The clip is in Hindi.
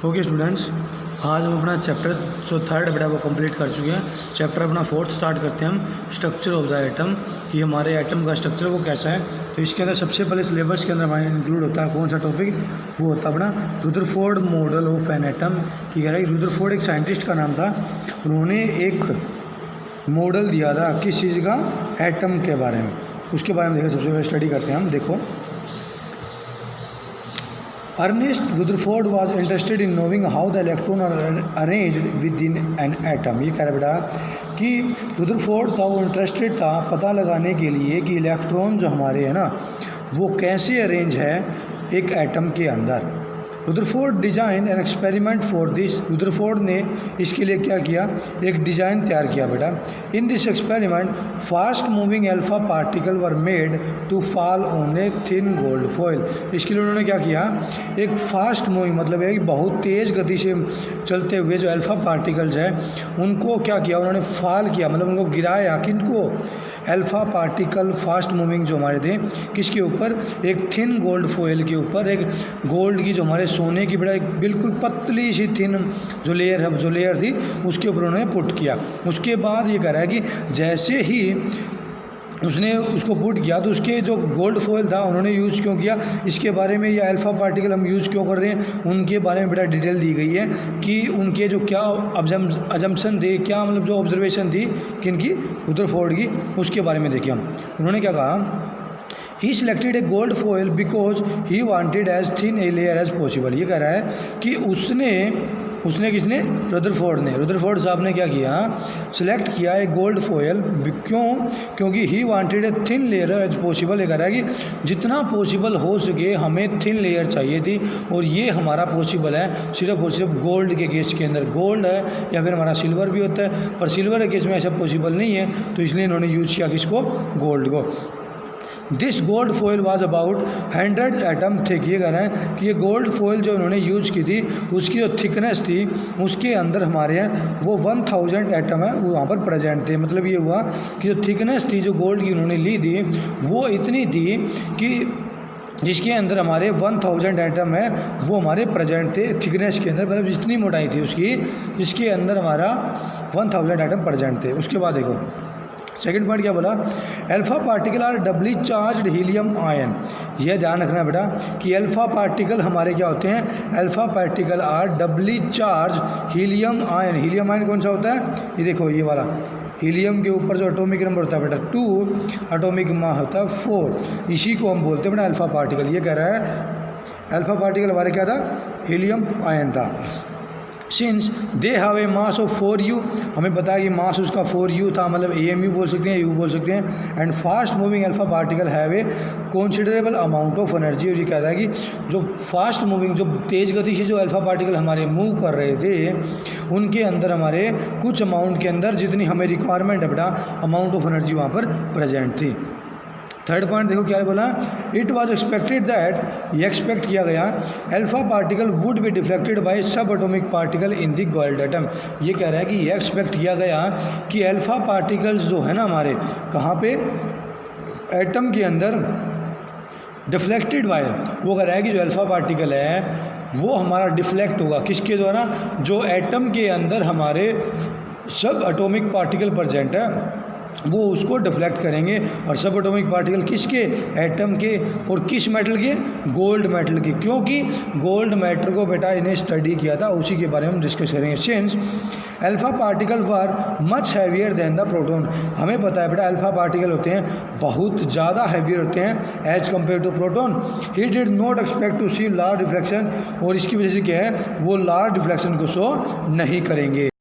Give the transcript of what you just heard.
ओके स्टूडेंट्स, आज हम अपना चैप्टर जो थर्ड बेटा वो कंप्लीट कर चुके हैं। चैप्टर अपना फोर्थ स्टार्ट करते हैं हम, स्ट्रक्चर ऑफ द एटम, कि हमारे एटम का स्ट्रक्चर वो कैसा है। तो इसके अंदर सबसे पहले सिलेबस के अंदर हमारे इंक्लूड होता है कौन सा टॉपिक, वो होता है अपना Rutherford model of an atom. कि कह रहा है रुदरफोर्ड एक साइंटिस्ट का नाम था, उन्होंने एक मॉडल दिया था किस चीज़ का, एटम के बारे में। उसके बारे में देखो, सबसे पहले स्टडी करते हैं हम। देखो, Ernest Rutherford was interested in knowing how the electron are arranged within an atom। ये कह रहा बेटा कि रुदरफोर्ड था, वो इंटरेस्टेड था पता लगाने के लिए कि इलेक्ट्रॉन जो हमारे हैं ना वो कैसे अरेंज है एक एटम के अंदर। Rutherford design an experiment for this. Rutherford ने इसके लिए क्या किया, एक डिज़ाइन तैयार किया बेटा। In this experiment fast moving alpha particle were made to fall on a thin gold foil. इसके लिए उन्होंने क्या किया, एक फास्ट मूविंग मतलब है कि बहुत तेज़ गति से चलते हुए जो अल्फा पार्टिकल्स हैं उनको क्या किया, उन्होंने फॉल किया, मतलब उनको गिराया। किनको, अल्फा पार्टिकल फास्ट मूविंग जो हमारे थे किसके ऊपर, एक थिन गोल्ड फॉइल के ऊपर, एक गोल्ड की जो हमारे सोने की बड़ा एक बिल्कुल पतली सी थिन जो लेयर थी उसके ऊपर उन्होंने पुट किया। उसके बाद ये कह रहा है कि जैसे ही उसने उसको पुट किया तो उसके जो गोल्ड फॉइल था उन्होंने यूज़ क्यों किया, इसके बारे में, ये अल्फ़ा पार्टिकल हम यूज़ क्यों कर रहे हैं, उनके बारे में बड़ा डिटेल दी गई है कि उनके जो क्या अजम्पशन थे, क्या मतलब जो ऑब्जर्वेशन थी किनकी, रुदरफोर्ड की, उसके बारे में देखिए हम। उन्होंने क्या कहा, he selected a gold foil because he wanted as thin a layer as possible. ये कह रहा है कि उसने किसने, रुदरफोर्ड साहब ने क्या किया, सिलेक्ट किया एक गोल्ड फॉइल। क्यों, क्योंकि he wanted a thin layer as possible. ये कह रहा है कि जितना पॉसिबल हो सके हमें थिन लेयर चाहिए थी, और ये हमारा पॉसिबल है सिर्फ और सिर्फ गोल्ड के केस के अंदर। गोल्ड है या फिर हमारा सिल्वर भी होता है, पर सिल्वर के केस में ऐसा पॉसिबल नहीं है, तो इसलिए इन्होंने यूज किया किसको, गोल्ड को। This gold foil was about 100 atom thick. ये कह रहे हैं कि ये गोल्ड फॉइल जो उन्होंने यूज की थी उसकी जो थिकनेस थी उसके अंदर हमारे यहाँ वो 1000 एटम है वो वहाँ पर प्रेजेंट थे। मतलब ये हुआ कि जो थिकनेस थी जो गोल्ड की उन्होंने ली थी वो इतनी थी कि जिसके अंदर हमारे 1000 एटम है वो हमारे प्रेजेंट थे थिकनेस के अंदर, मतलब जितनी मोटाई थी उसकी, जिसके अंदर हमारा 1000 एटम प्रेजेंट थे। उसके बाद देखो सेकंड पॉइंट क्या बोला, alpha particle are doubly charged helium ion. यह ध्यान रखना बेटा कि अल्फा पार्टिकल हमारे क्या होते हैं, alpha particle are doubly charge helium ion. Helium ion कौन सा होता है, ये देखो ये वाला, हीलियम के ऊपर जो एटॉमिक नंबर होता है बेटा 2, एटॉमिक मास होता है 4, इसी को हम बोलते हैं बेटा अल्फा पार्टिकल। ये कह रहा है अल्फा पार्टिकल हमारे क्या था, हीलियम आयन था। Since they have a mass of 4u, हमें पता है कि मास उसका 4u था, मतलब AMU बोल सकते हैं, U बोल सकते हैं। And fast moving alpha particle have a considerable amount of energy. और ये कहता है कि जो फास्ट मूविंग, जो तेज़ गति से जो अल्फा पार्टिकल हमारे मूव कर रहे थे उनके अंदर हमारे कुछ अमाउंट के अंदर जितनी हमें रिक्वायरमेंट है बेटा अमाउंट ऑफ एनर्जी वहाँ पर प्रेजेंट थी। थर्ड पॉइंट देखो क्या बोला, इट वॉज एक्सपेक्टेड दैट, ये एक्सपेक्ट किया गया, alpha particle would be deflected by subatomic particle in the gold atom. ये कह रहा है कि ये एक्सपेक्ट किया गया कि अल्फा पार्टिकल्स जो है ना हमारे कहाँ पे, एटम के अंदर डिफ्लेक्टेड बाय, वो कह रहा है कि जो अल्फा पार्टिकल है वो हमारा डिफ्लेक्ट होगा किसके द्वारा, जो एटम के अंदर हमारे सब एटॉमिक पार्टिकल प्रेजेंट है वो उसको डिफ्लेक्ट करेंगे। और सब एटॉमिक पार्टिकल किसके, एटम के, और किस मेटल के, गोल्ड मेटल के, क्योंकि गोल्ड मेटल को बेटा इन्हें स्टडी किया था, उसी के बारे में हम डिस्कस करेंगे। Since alpha particle were much heavier than the proton, हमें पता है बेटा अल्फा पार्टिकल होते हैं बहुत ज़्यादा हैवियर होते हैं as compare to proton. He did not expect to see large reflection, और इसकी वजह से क्या है वो लार्ज रिफ्लेक्शन को शो नहीं करेंगे।